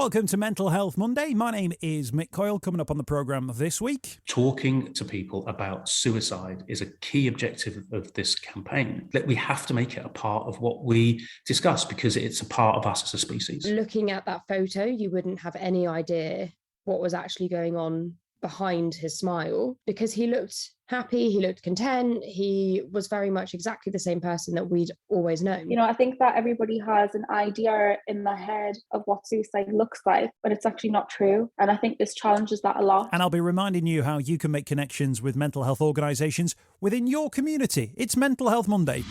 Welcome to Mental Health Monday. My name is Mick Coyle. Coming up on the programme this week, talking to people about suicide is a key objective of this campaign. That we have to make it a part of what we discuss because it's a part of us as a species. Looking at that photo, you wouldn't have any idea what was actually going on behind his smile, because he looked happy, he looked content, he was very much exactly the same person that we'd always known. You know, I think that everybody has an idea in their head of what suicide looks like, but it's actually not true. And I think this challenges that a lot. And I'll be reminding you how you can make connections with mental health organisations within your community. It's Mental Health Monday.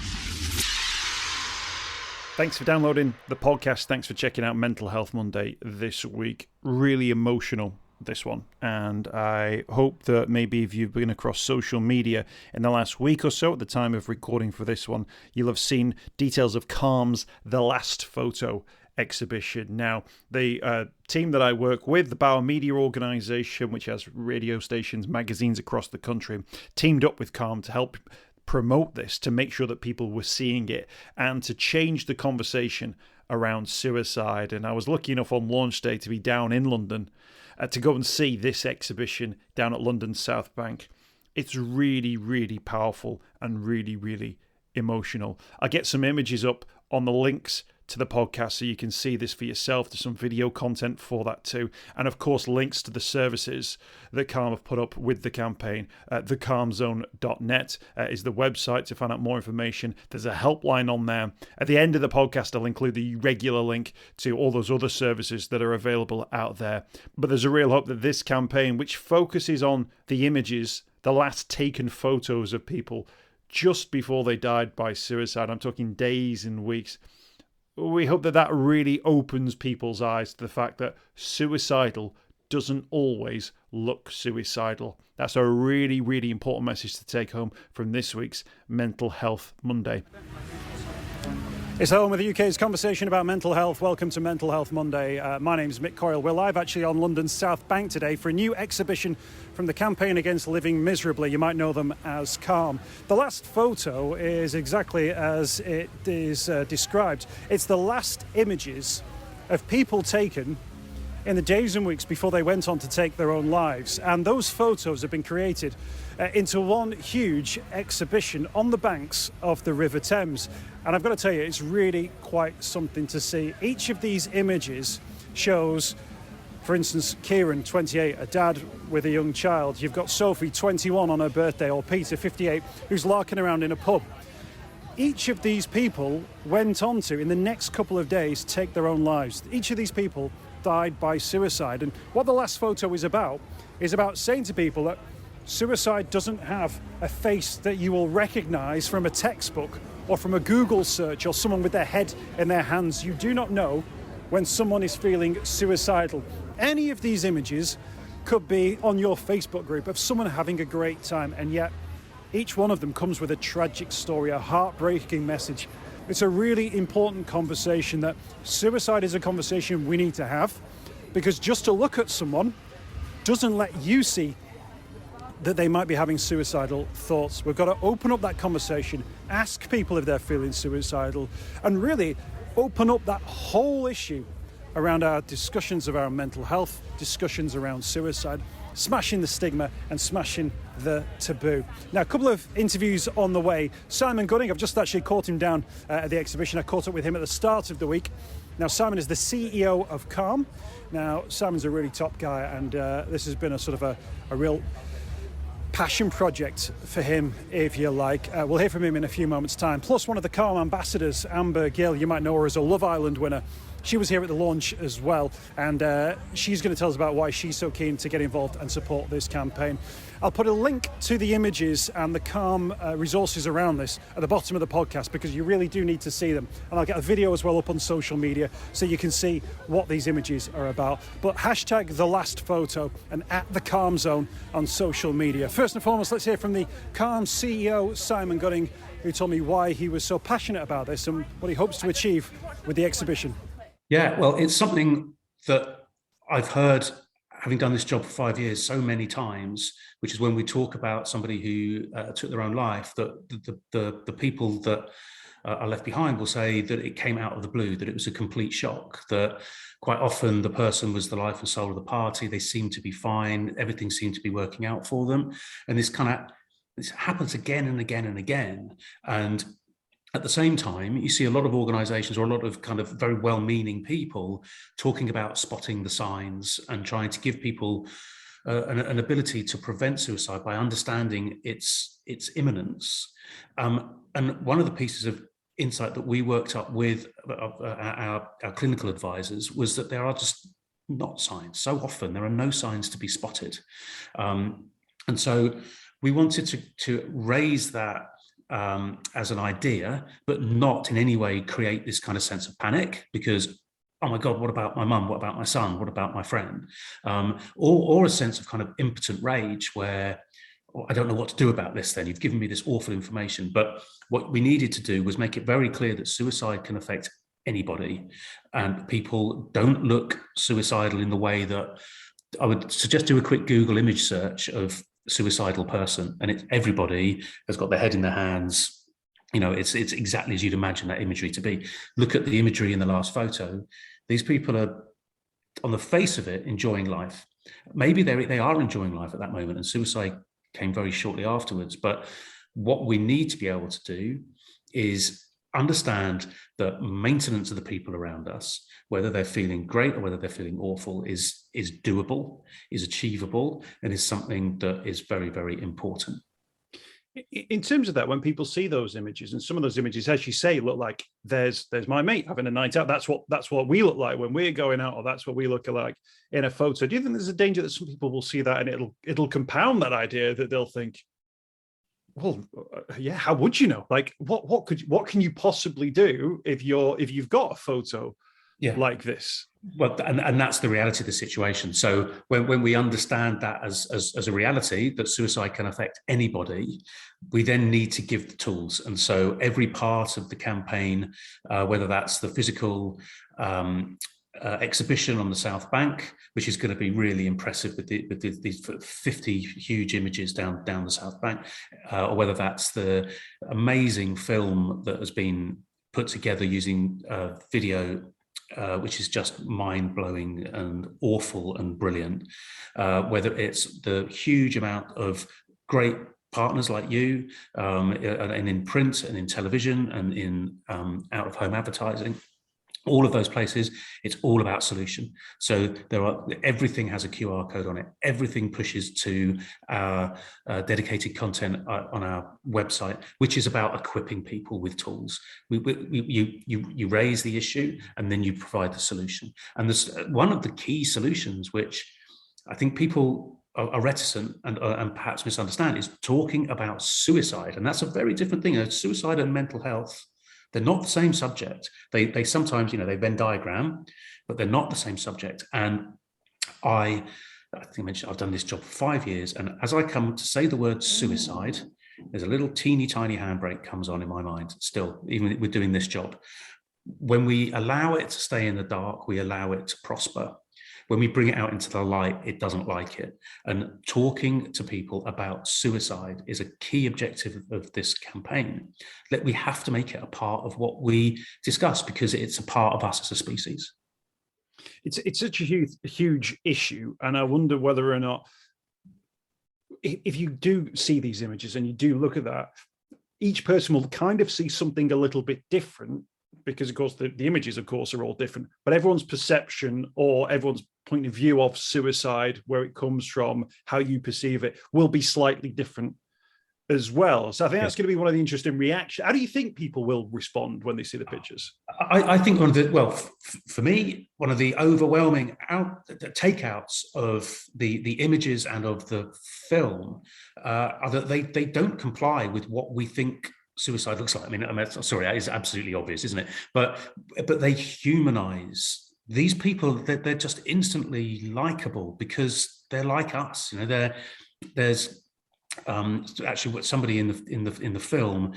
Thanks for downloading the podcast. Thanks for checking out Mental Health Monday this week. Really emotional, this one, and I hope that maybe if you've been across social media in the last week or so at the time of recording for this one, you'll have seen details of Calm's The Last Photo exhibition. Now, the team that I work with, the Bauer Media organisation, which has radio stations, magazines across the country, teamed up with Calm to help promote this, to make sure that people were seeing it and to change the conversation around suicide. And I was lucky enough on launch day to be down in London to go and see this exhibition down at London's South Bank. It's really, really powerful and really, really emotional. I'll get some images up on the links to the podcast so you can see this for yourself. There's some video content for that too. And of course, links to the services that Calm have put up with the campaign. thecalmzone.net is the website to find out more information. There's a helpline on there. At the end of the podcast, I'll include the regular link to all those other services that are available out there. But there's a real hope that this campaign, which focuses on the images, the last taken photos of people just before they died by suicide, I'm talking days and weeks, we hope that that really opens people's eyes to the fact that suicidal doesn't always look suicidal. That's a really, really important message to take home from this week's Mental Health Monday. It's home with the UK's conversation about mental health. Welcome to Mental Health Monday. My name's Mick Coyle. We're live actually on London's South Bank today for a new exhibition from the Campaign Against Living Miserably. You might know them as Calm. The last photo is exactly as it is described. It's the last images of people taken in the days and weeks before they went on to take their own lives. And those photos have been created into one huge exhibition on the banks of the River Thames. And I've got to tell you, it's really quite something to see. Each of these images shows, for instance, Kieran, 28, a dad with a young child. You've got Sophie, 21, on her birthday, or Peter, 58, who's larking around in a pub. Each of these people went on to, in the next couple of days, take their own lives. Each of these people died by suicide. And what the last photo is about saying to people that suicide doesn't have a face that you will recognise from a textbook or from a Google search or someone with their head in their hands. You do not know when someone is feeling suicidal. Any of these images could be on your Facebook group of someone having a great time, and yet each one of them comes with a tragic story, a heartbreaking message. It's a really important conversation that suicide is a conversation we need to have, because just to look at someone doesn't let you see that they might be having suicidal thoughts. We've got to open up that conversation, ask people if they're feeling suicidal, and really open up that whole issue around our discussions of our mental health, discussions around suicide, smashing the stigma and smashing the taboo. Now, a couple of interviews on the way. Simon Gunning, I've just actually caught him down at the exhibition. I caught up with him at the start of the week. Now, Simon is the CEO of Calm. Now, Simon's a really top guy, and this has been a sort of a real passion project for him, if you like. We'll hear from him in a few moments' time. Plus, one of the Calm ambassadors, Gill, you might know her as a Love Island winner. She was here at the launch as well, and she's going to tell us about why she's so keen to get involved and support this campaign. I'll put a link to the images and the Calm resources around this at the bottom of the podcast, because you really do need to see them. And I'll get a video as well up on social media so you can see what these images are about. But hashtag the last photo and at the Calm Zone on social media. First and foremost, let's hear from the Calm CEO, Simon Gunning, who told me why he was so passionate about this and what he hopes to achieve with the exhibition. Yeah, well, it's something that I've heard, having done this job for 5 years, so many times, which is when we talk about somebody who took their own life, that the people that are left behind will say that it came out of the blue, that it was a complete shock, that quite often the person was the life and soul of the party. They seemed to be fine. Everything seemed to be working out for them. And this happens again and again and again. And at the same time, you see a lot of organizations or a lot of kind of very well-meaning people talking about spotting the signs and trying to give people an ability to prevent suicide by understanding its imminence. And one of the pieces of insight that we worked up with our clinical advisors was that there are just not signs. So often there are no signs to be spotted. And so we wanted to raise that as an idea, but not in any way create this kind of sense of panic, because, oh my God, what about my mum? What about my son? What about my friend? Or a sense of kind of impotent rage where, oh, I don't know what to do about this then. You've given me this awful information. But what we needed to do was make it very clear that suicide can affect anybody, and people don't look suicidal in the way that I would suggest. Do a quick Google image search of suicidal person, and it's everybody has got their head in their hands. You know, it's exactly as you'd imagine that imagery to be. Look at the imagery in the last photo. These people are, on the face of it, enjoying life. Maybe they are enjoying life at that moment, and suicide came very shortly afterwards. But what we need to be able to do is understand that maintenance of the people around us, whether they're feeling great or whether they're feeling awful, is doable, is achievable, and is something that is very, very important. In terms of that, when people see those images, and some of those images, as you say, look like there's my mate having a night out. That's what we look like when we're going out, or that's what we look like in a photo. Do you think there's a danger that some people will see that and it'll compound that idea, that they'll think, well, yeah, how would you know? Like, what can you possibly do if you've got a photo like this? Well, and that's the reality of the situation. So when we understand that as a reality, that suicide can affect anybody, we then need to give the tools. And so every part of the campaign, whether that's the physical exhibition on the South Bank, which is going to be really impressive with these 50 huge images down the South Bank, or whether that's the amazing film that has been put together using video, which is just mind-blowing and awful and brilliant, whether it's the huge amount of great partners like you, and in print and in television and in out-of-home advertising. All of those places, it's all about solution. So everything has a QR code on it. Everything pushes to our dedicated content on our website, which is about equipping people with tools. You raise the issue and then you provide the solution. And there's one of the key solutions, which I think people are reticent and perhaps misunderstand, is talking about suicide. And that's a very different thing. Suicide and mental health, they're not the same subject. They sometimes, they Venn diagram, but they're not the same subject. And I think I mentioned I've done this job for 5 years, and as I come to say the word suicide, there's a little teeny tiny handbrake comes on in my mind still, even with doing this job. When we allow it to stay in the dark, we allow it to prosper. When we bring it out into the light, it doesn't like it. And talking to people about suicide is a key objective of this campaign. That we have to make it a part of what we discuss, because it's a part of us as a species. It's such a huge issue, and I wonder whether or not, if you do see these images and you do look at that, each person will kind of see something a little bit different, because of course the images, of course, are all different, but everyone's perception or everyone's point of view of suicide, where it comes from, how you perceive it, will be slightly different as well. So I think that's going to be one of the interesting reactions. How do you think people will respond when they see the pictures? I think for me, one of the overwhelming takeouts of the images and of the film are that they don't comply with what we think suicide looks like. I mean, sorry, that is absolutely obvious, isn't it? But they humanize these people. They're just instantly likable because they're like us. There's actually what somebody in the film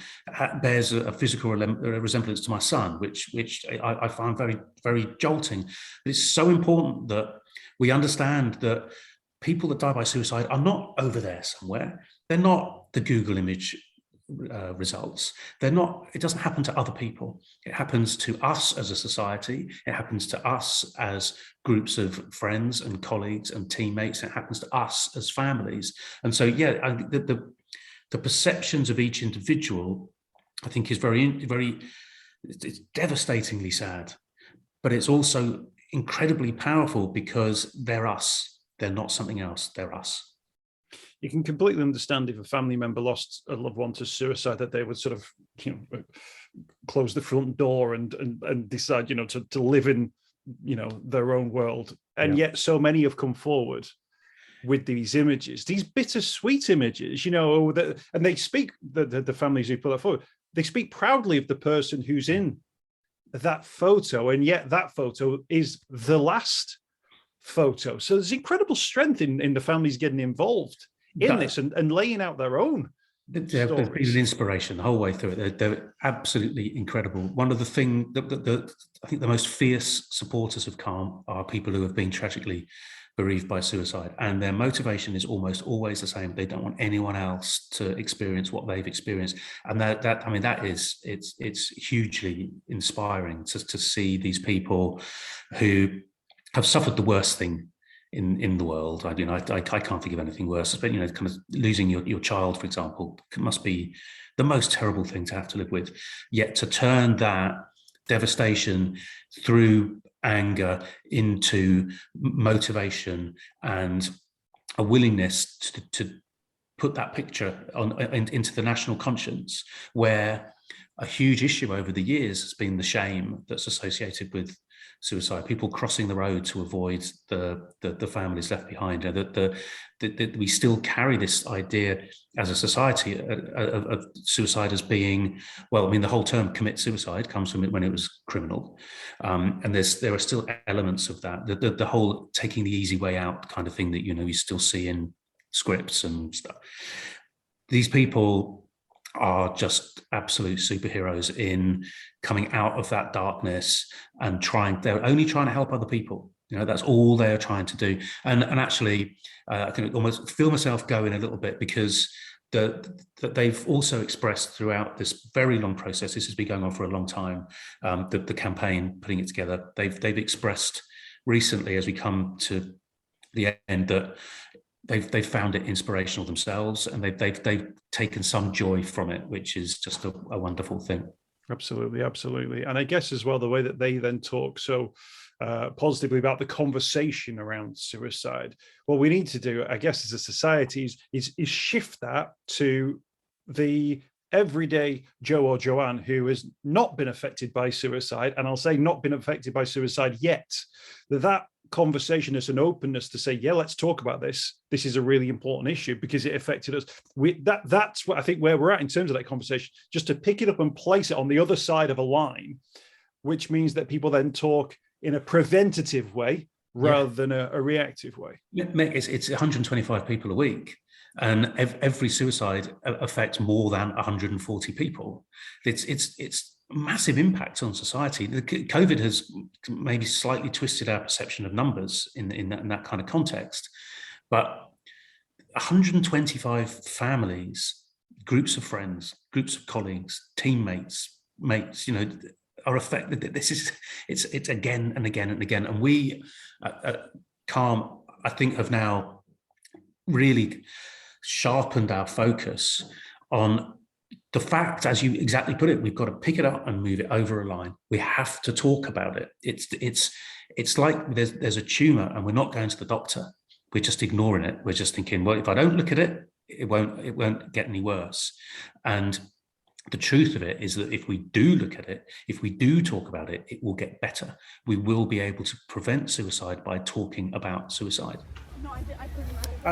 bears a physical resemblance to my son, which I find very, very jolting. But it's so important that we understand that people that die by suicide are not over there somewhere. They're not the Google image results. It doesn't happen to other people. It happens to us as a society. It happens to us as groups of friends and colleagues and teammates. It happens to us as families. And so, the perceptions of each individual, I think, is it's devastatingly sad, but it's also incredibly powerful because they're us. They're not something else. They're us. You can completely understand if a family member lost a loved one to suicide, that they would sort of, close the front door and decide, to live in, their own world. And yet so many have come forward with these images, these bittersweet images, and they speak, the families who put that forward, they speak proudly of the person who's in that photo, and yet that photo is the last photo. So there's incredible strength in the families getting involved in this and laying out their own They've been an inspiration the whole way through it. They're absolutely incredible. One of the things, I think the most fierce supporters of Calm are people who have been tragically bereaved by suicide, and their motivation is almost always the same. They don't want anyone else to experience what they've experienced, and it's hugely inspiring to see these people who have suffered the worst thing in the world. I can't think of anything worse. But kind of losing your child, for example, must be the most terrible thing to have to live with. Yet to turn that devastation through anger into motivation and a willingness to put that picture into the national conscience, where a huge issue over the years has been the shame that's associated with suicide, people crossing the road to avoid the families left behind. That we still carry this idea as a society of suicide as being, the whole term commit suicide comes from it when it was criminal, and there are still elements of that, the whole taking the easy way out kind of thing that you still see in scripts and stuff. These people are just absolute superheroes in coming out of that darkness and they're only trying to help other people. That's all they're trying to do. And actually, I can almost feel myself going a little bit, because that they've also expressed throughout this very long process, this has been going on for a long time, the campaign, putting it together, they've expressed recently, as we come to the end, that they've found it inspirational themselves, and they've taken some joy from it, which is just a wonderful thing. Absolutely. And I guess as well, the way that they then talk so positively about the conversation around suicide, what we need to do, I guess, as a society is shift that to the everyday Joe or Joanne who has not been affected by suicide, and I'll say not been affected by suicide yet, that conversation is an openness to say, let's talk about this. This is a really important issue because it affected us. That's what I think where we're at in terms of that conversation, just to pick it up and place it on the other side of a line, which means that people then talk in a preventative way rather than a reactive way. It's 125 people a week, and every suicide affects more than 140 people. It's massive impact on society. COVID has maybe slightly twisted our perception of numbers in that kind of context, but 125 families, groups of friends, groups of colleagues, teammates, mates, are affected. It's again and again and again. And we at Calm, I think, have now really sharpened our focus on the fact, as you exactly put it, we've got to pick it up and move it over a line. We have to talk about it. It's like there's a tumor and we're not going to the doctor. We're just ignoring it. We're just thinking, well, if I don't look at it, it won't get any worse. And the truth of it is that if we do look at it, if we do talk about it, it will get better. We will be able to prevent suicide by talking about suicide.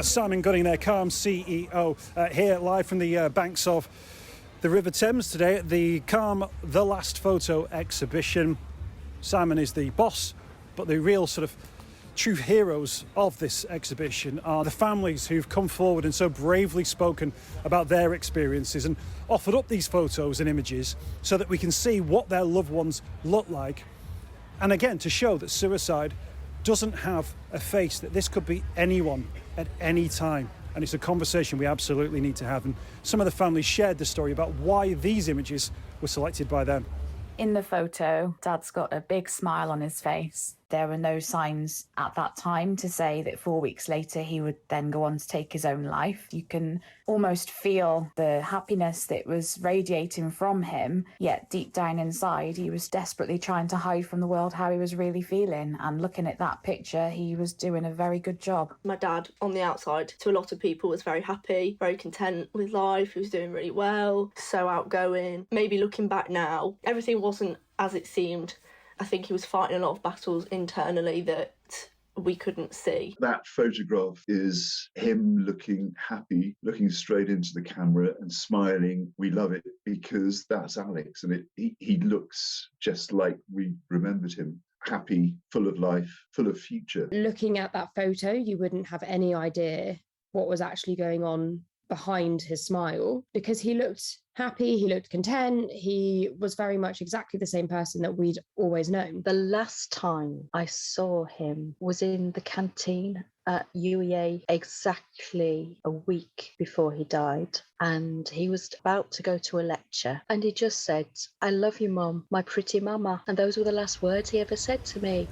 Simon Gunning there, Calm CEO, here live from the banks of the River Thames today at the Calm The Last Photo exhibition. Simon is the boss, but the real sort of true heroes of this exhibition are the families who've come forward and so bravely spoken about their experiences and offered up these photos and images so that we can see what their loved ones look like. And again, to show that suicide doesn't have a face, that this could be anyone at any time. and it's a conversation we absolutely need to have. And some of the families shared the story about why these images were selected by them. In the photo, Dad's got a big smile on his face. There were no signs at that time to say that 4 weeks later he would then go on to take his own life. You can almost feel the happiness that was radiating from him, yet deep down inside he was desperately trying to hide from the world how he was really feeling. And looking at that picture, he was doing a very good job. My dad, on the outside, to a lot of people, was very happy, very content with life. He was doing really well, so outgoing. Maybe looking back now, everything wasn't as it seemed. I think he was fighting a lot of battles internally that we couldn't see. That photograph is him looking happy, looking straight into the camera and smiling. We love it because that's Alex, and he looks just like we remembered him. Happy, full of life, full of future. Looking at that photo, you wouldn't have any idea what was actually going on behind his smile, because he looked happy, he looked content, he was very much exactly the same person that we'd always known. The last time I saw him was in the canteen at UEA exactly a week before he died, and he was about to go to a lecture, and he just said, "I love you, Mum, my pretty mama," and those were the last words he ever said to me.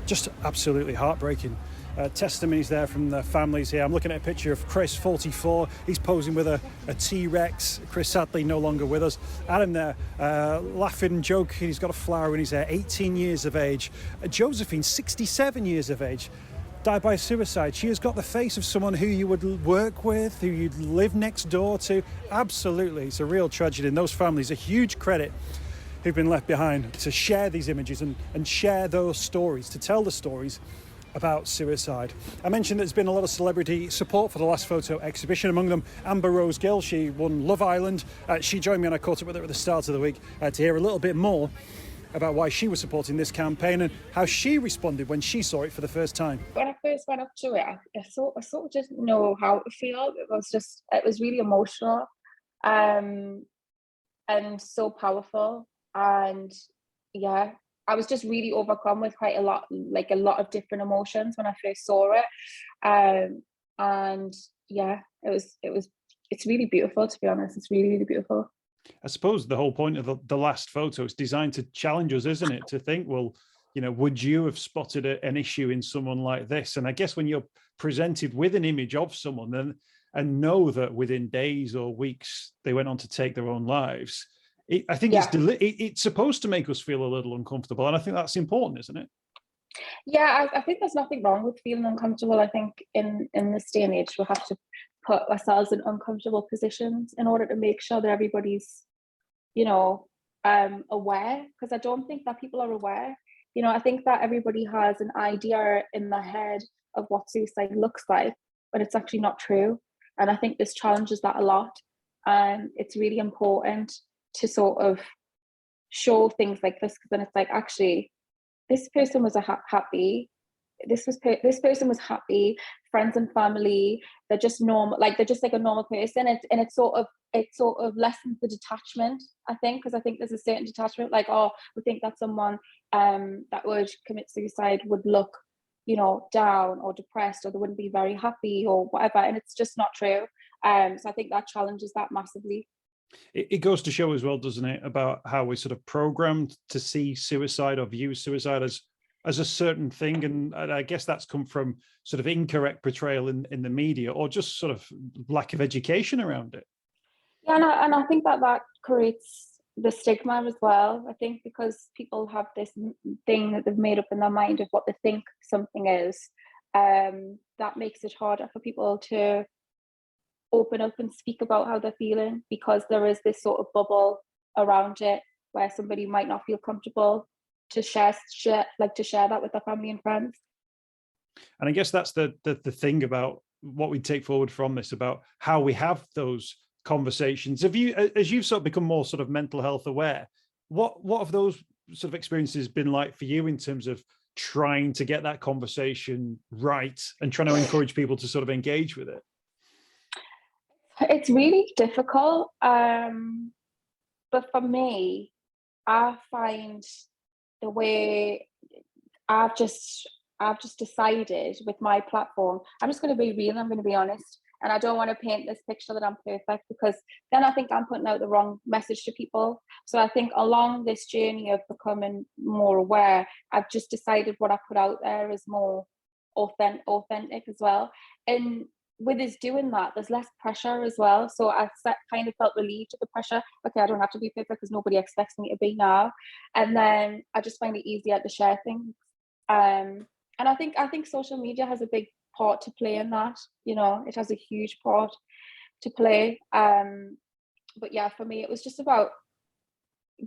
Just absolutely heartbreaking. Testimonies there from the families here. I'm looking at a picture of Chris, 44. He's posing with a T-Rex. Chris sadly no longer with us. Adam there, laughing and joking. He's got a flower in his hair, 18 years of age. Josephine, 67 years of age, died by suicide. She has got the face of someone who you would work with, who you'd live next door to. Absolutely, it's a real tragedy. And those families, a huge credit who've been left behind to share these images and share those stories, to tell the stories about suicide. I mentioned there's been a lot of celebrity support for the last photo exhibition, among them Amber Rose Gill. She won Love Island. She joined me and I caught up with her at the start of the week to hear a little bit more about why she was supporting this campaign and how she responded when she saw it for the first time. When I first went up to it, I sort of didn't know how to feel. It was really emotional, and so powerful. And yeah, I was just really overcome with quite a lot of different emotions when I first saw it. And yeah, it's really beautiful, to be honest. It's really, really beautiful. I suppose the whole point of the last photo is designed to challenge us, isn't it? To think, well, would you have spotted an issue in someone like this? And I guess when you're presented with an image of someone and know that within days or weeks they went on to take their own lives, I think it's supposed to make us feel a little uncomfortable. And I think that's important, isn't it? Yeah, I think there's nothing wrong with feeling uncomfortable. I think in this day and age, we have to put ourselves in uncomfortable positions in order to make sure that everybody's, aware, because I don't think that people are aware. I think that everybody has an idea in their head of what suicide looks like, but it's actually not true. And I think this challenges that a lot. And it's really important to sort of show things like this, because then it's like, actually, this person was happy. This person was happy. Friends and family, they're just normal. They're just like a normal person. And it sort of lessens the detachment, I think, because I think there's a certain detachment. We think that someone that would commit suicide would look, down or depressed, or they wouldn't be very happy or whatever. And it's just not true. So I think that challenges that massively. It goes to show as well, doesn't it, about how we're sort of programmed to see suicide or view suicide as a certain thing. And I guess that's come from sort of incorrect portrayal in the media, or just sort of lack of education around it. Yeah, and I think that creates the stigma as well. I think because people have this thing that they've made up in their mind of what they think something is, that makes it harder for people to open up and speak about how they're feeling, because there is this sort of bubble around it where somebody might not feel comfortable to share that with their family and friends. And I guess that's the thing about what we take forward from this, about how we have those conversations. As you've sort of become more sort of mental health aware, what have those sort of experiences been like for you in terms of trying to get that conversation right and trying to encourage people to sort of engage with it? It's really difficult, but for me, I find the way I've just I've just decided with my platform, I'm just going to be real, I'm going to be honest. And I don't want to paint this picture that I'm perfect, because then I think I'm putting out the wrong message to people. So I think along this journey of becoming more aware, I've just decided what I put out there is more authentic as well. And with us doing that, there's less pressure as well. So I kind of felt relieved of the pressure. Okay, I don't have to be perfect because nobody expects me to be now. And then I just find it easier to share things. And I think social media has a big part to play in that. It has a huge part to play. But yeah, for me, it was just about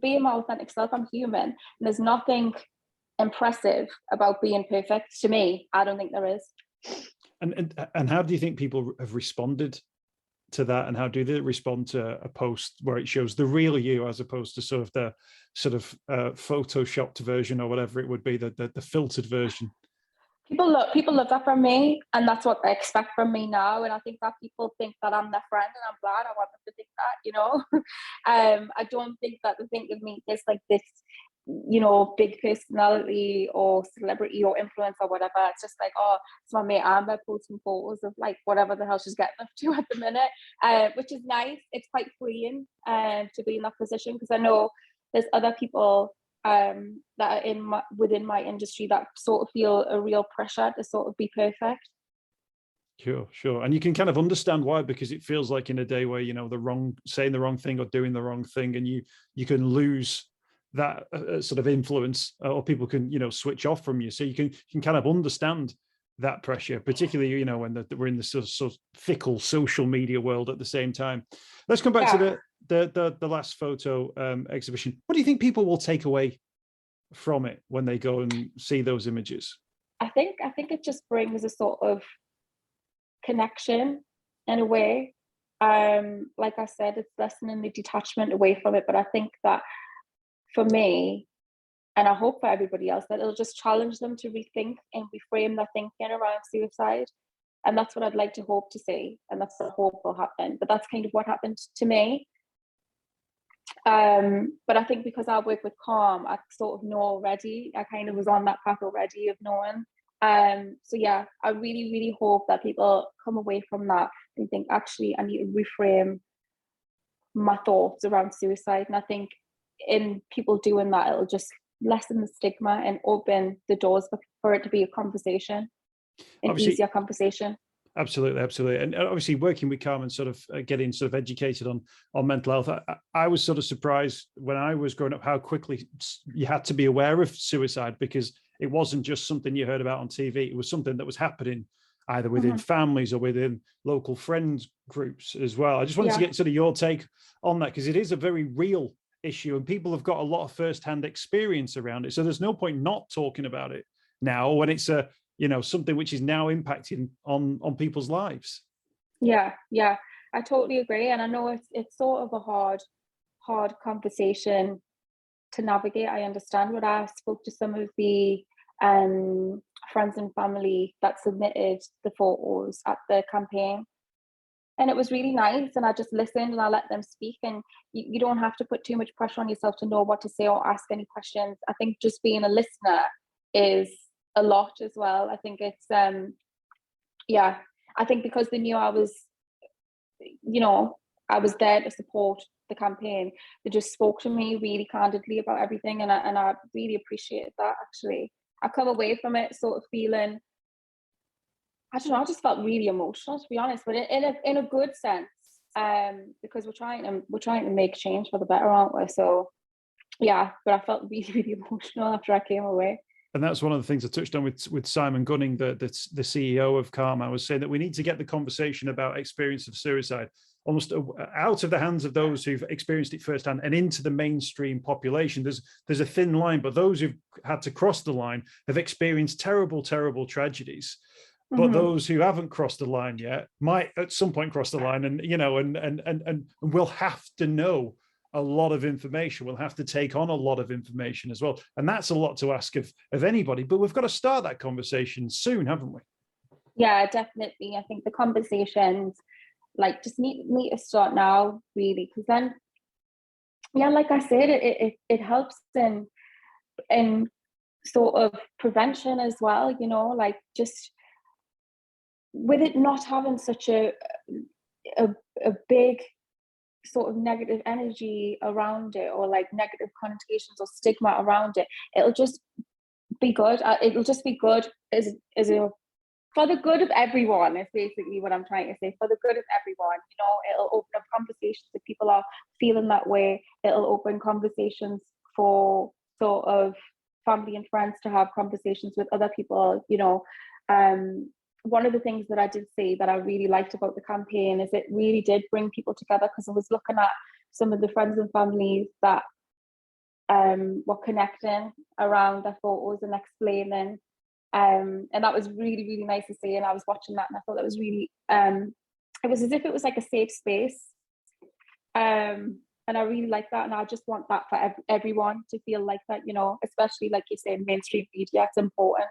being my authentic self. I'm human, and there's nothing impressive about being perfect. To me, I don't think there is. And how do you think people have responded to that, and how do they respond to a post where it shows the real you as opposed to sort of the photoshopped version, or whatever it would be, the filtered version? People love that from me, and that's what they expect from me now. And I think that people think that I'm their friend, and I'm glad. I want them to think that, I don't think that they think of me as like this, big personality or celebrity or influencer or whatever. It's just like, oh, it's my mate Amber posting photos of like whatever the hell she's getting up to at the minute, which is nice. It's quite freeing to be in that position, because I know there's other people that are within my industry that sort of feel a real pressure to sort of be perfect. Sure. And you can kind of understand why, because it feels like in a day where, saying the wrong thing or doing the wrong thing, and you can lose that sort of influence, or people can, switch off from you. So you can kind of understand that pressure, particularly, when we're in this sort of fickle social media world at the same time. Let's come back to the last photo exhibition. What do you think people will take away from it when they go and see those images? I think it just brings a sort of connection in a way. Like I said, it's lessening the detachment away from it. But I think that for me, and I hope for everybody else, that it'll just challenge them to rethink and reframe their thinking around suicide. And that's what I'd like to hope to see. And that's the hope will happen. But that's kind of what happened to me. But I think because I work with Calm, I sort of know already. I kind of was on that path already of knowing. So yeah, I really, really hope that people come away from that and think, actually, I need to reframe my thoughts around suicide. And I think in people doing that, it'll just lessen the stigma and open the doors for it to be a conversation, an easier conversation. Absolutely. And obviously working with Carmen, sort of getting sort of educated on mental health, I was sort of surprised when I was growing up how quickly you had to be aware of suicide, because it wasn't just something you heard about on TV. It was something that was happening either within families or within local friends groups as well. I just wanted to get sort of your take on that, because it is a very real issue and people have got a lot of first-hand experience around it. So there's no point not talking about it now when it's something which is now impacting on people's lives. Yeah, I totally agree. And I know it's sort of a hard conversation to navigate. I understand. When I spoke to some of the friends and family that submitted the photos at the campaign, and it was really nice, and I just listened and I let them speak. And you don't have to put too much pressure on yourself to know what to say or ask any questions. I think just being a listener is a lot as well. I think it's I think because they knew I was there to support the campaign, they just spoke to me really candidly about everything, and I really appreciated that. Actually, I come away from it sort of feeling, I don't know, I just felt really emotional, to be honest, but in a good sense, because we're trying to make change for the better, aren't we? So yeah, but I felt really, really emotional after I came away. And that's one of the things I touched on with Simon Gunning, the CEO of Calm. I was saying that we need to get the conversation about experience of suicide almost out of the hands of those who've experienced it firsthand and into the mainstream population. There's a thin line, but those who've had to cross the line have experienced terrible, terrible tragedies. But those who haven't crossed the line yet might at some point cross the line, and will have to know a lot of information. We'll have to take on a lot of information as well. And that's a lot to ask of anybody, but we've got to start that conversation soon, haven't we? Yeah, definitely. I think the conversations just need to start now, really, because then, like I said, it helps in sort of prevention as well, you know, like just with it not having such a big sort of negative energy around it, or like negative connotations or stigma around it, it'll just be good. It'll just be good as a for the good of everyone is basically what I'm trying to say. For the good of everyone, you know, it'll open up conversations if people are feeling that way. It'll open conversations for sort of family and friends to have conversations with other people, you know. One of the things that I did say that I really liked about the campaign is it really did bring people together, because I was looking at some of the friends and families that were connecting around their photos and explaining. And that was really, really nice to see. And I was watching that and I thought that was really, it was as if it was like a safe space. And I really like that. And I just want that for everyone to feel like that, you know, especially like you say, in mainstream media, it's important.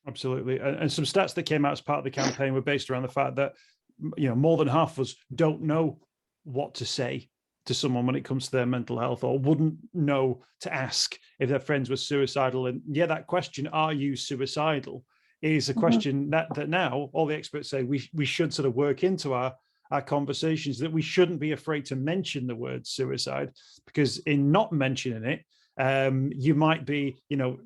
Absolutely. And some stats that came out as part of the campaign were based around the fact that, you know, more than half of us don't know what to say to someone when it comes to their mental health, or wouldn't know to ask if their friends were suicidal. And yeah, that question, are you suicidal, is a question that now all the experts say we should sort of work into our conversations, that we shouldn't be afraid to mention the word suicide, because in not mentioning it, you might be, you know,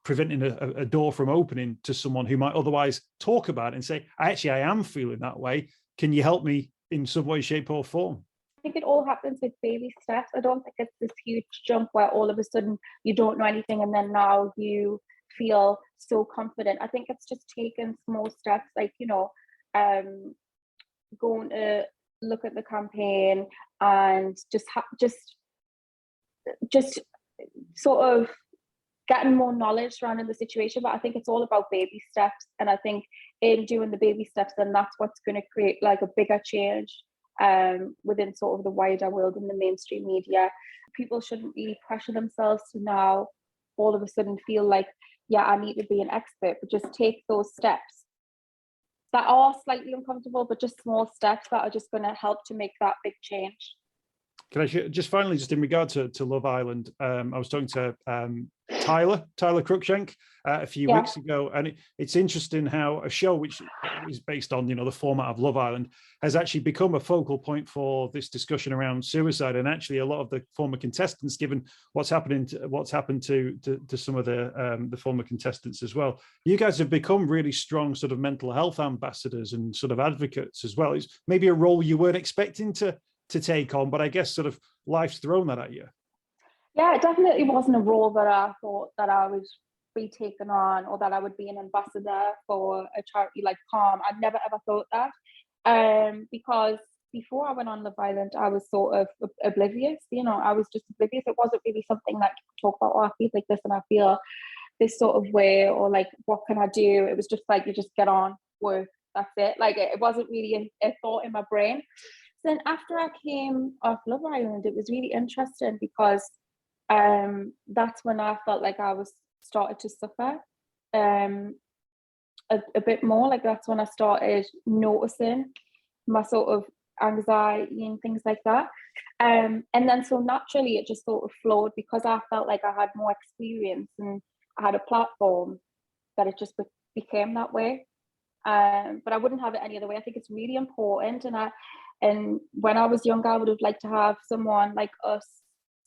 preventing a door from opening to someone who might otherwise talk about it and say, I am feeling that way. Can you help me in some way, shape or form? I think it all happens with baby steps. I don't think it's this huge jump where all of a sudden you don't know anything and then now you feel so confident. I think it's just taking small steps, like, you know, going to look at the campaign and just sort of getting more knowledge surrounding the situation. But I think it's all about baby steps, and I think in doing the baby steps, then that's what's going to create like a bigger change within sort of the wider world in the mainstream media. People shouldn't really pressure themselves to now all of a sudden feel like, yeah, I need to be an expert, but just take those steps that are slightly uncomfortable, but just small steps that are just going to help to make that big change. Can I just finally, just in regard to Love Island, I was talking to Tyler Cruikshank a few weeks ago, and it's interesting how a show which is based on, you know, the format of Love Island has actually become a focal point for this discussion around suicide. And actually, a lot of the former contestants, given what's happened to some of the former contestants as well, you guys have become really strong sort of mental health ambassadors and sort of advocates as well. It's maybe a role you weren't expecting to take on, but I guess sort of life's thrown that at you. Yeah, it definitely wasn't a role that I thought that I would be taken on, or that I would be an ambassador for a charity like Calm. I'd never ever thought that, because before I went on Love Island, I was sort of oblivious. You know, I was just oblivious. It wasn't really something that you could talk about, oh, I feel like this and I feel this sort of way, or like, what can I do? It was just like, you just get on, work, that's it. Like, it wasn't really a thought in my brain. Then after I came off Love Island, it was really interesting, because that's when I felt like I was started to suffer a bit more. Like, that's when I started noticing my sort of anxiety and things like that. And then so naturally it just sort of flowed, because I felt like I had more experience and I had a platform, that it just became that way. But I wouldn't have it any other way. I think it's really important, and when I was younger, I would have liked to have someone like us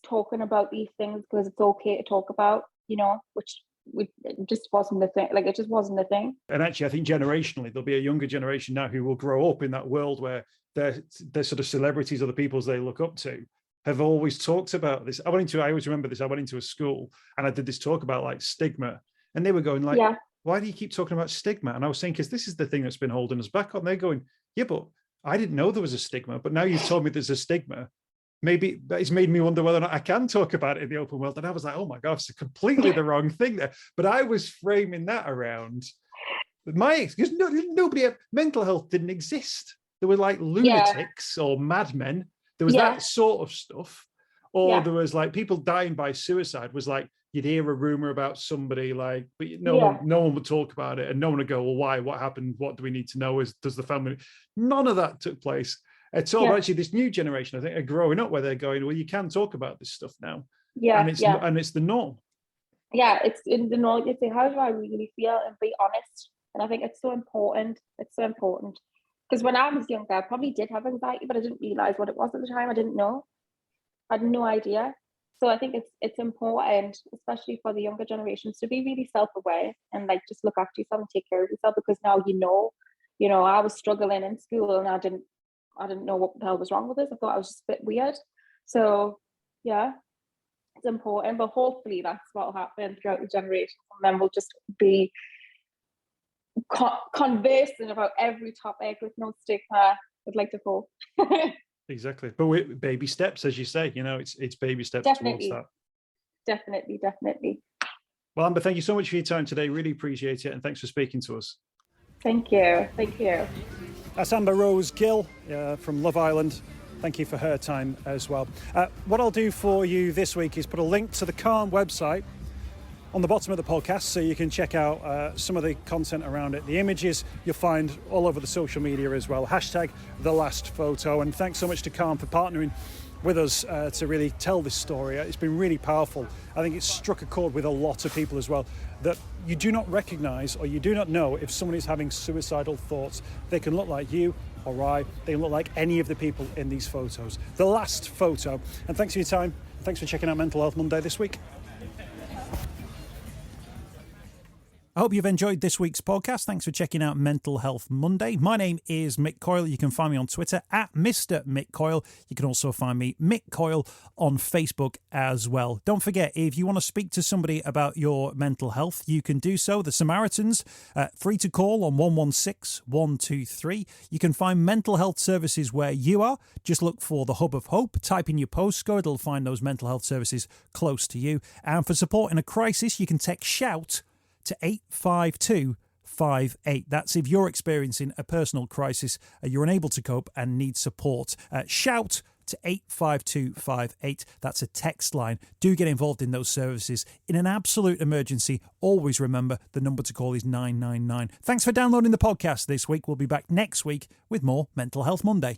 talking about these things, because it's okay to talk about, you know, which it just wasn't the thing. Like, it just wasn't the thing. And actually, I think generationally, there'll be a younger generation now who will grow up in that world where they're sort of celebrities or the peoples they look up to have always talked about this. I always remember this. I went into a school and I did this talk about like stigma, and they were going like, why do you keep talking about stigma? And I was saying, because this is the thing that's been holding us back. And they're going, yeah, but I didn't know there was a stigma, but now you've told me there's a stigma. Maybe it's made me wonder whether or not I can talk about it in the open world. And I was like, oh my gosh, it's completely the wrong thing there. But I was framing that around because nobody, mental health didn't exist. There were like lunatics or madmen. There was that sort of stuff. Or there was like people dying by suicide was like, you'd hear a rumor about somebody, like, but no one would talk about it, and no one would go, well, why? What happened? What do we need to know? Does the family? None of that took place. It's all actually this new generation, I think, are growing up where they're going, well, you can talk about this stuff now. And it's the norm. yeah, it's in the know, you say, how do I really feel, and be honest. And I think it's so important. It's so important. Because when I was younger, I probably did have anxiety, but I didn't realize what it was at the time. I didn't know. I had no idea. So I think it's important, especially for the younger generations, to be really self-aware and like just look after yourself and take care of yourself, because now I was struggling in school and I didn't know what the hell was wrong with this. I thought I was just a bit weird. So yeah, it's important, but hopefully that's what will happen throughout the generations, and then we'll just be conversing about every topic with no stigma. I'd like to hope. Exactly. But with baby steps, as you say, it's baby steps Definitely. towards that. Definitely. Well, Amber, thank you so much for your time today. Really appreciate it. And thanks for speaking to us. Thank you. That's Amber Rose Gill from Love Island. Thank you for her time as well. What I'll do for you this week is put a link to the Calm website on the bottom of the podcast, so you can check out some of the content around it. The images you'll find all over the social media as well. Hashtag the last photo. And thanks so much to Calm for partnering with us to really tell this story. It's been really powerful. I think it's struck a chord with a lot of people as well, that you do not recognize or you do not know if someone is having suicidal thoughts. They can look like you or I. They look like any of the people in these photos. The last photo. And thanks for your time. Thanks for checking out Mental Health Monday this week. I hope you've enjoyed this week's podcast. Thanks for checking out Mental Health Monday. My name is Mick Coyle. You can find me on Twitter at Mr. Mick Coyle. You can also find me, Mick Coyle, on Facebook as well. Don't forget, if you want to speak to somebody about your mental health, you can do so. The Samaritans, free to call on 116 123. You can find mental health services where you are. Just look for the Hub of Hope. Type in your postcode. It'll find those mental health services close to you. And for support in a crisis, you can text SHOUT to 85258. That's if you're experiencing a personal crisis, you're unable to cope and need support. Shout to 85258. That's a text line. Do get involved in those services. In an absolute emergency, always remember the number to call is 999. Thanks for downloading the podcast this week. We'll be back next week with more Mental Health Monday.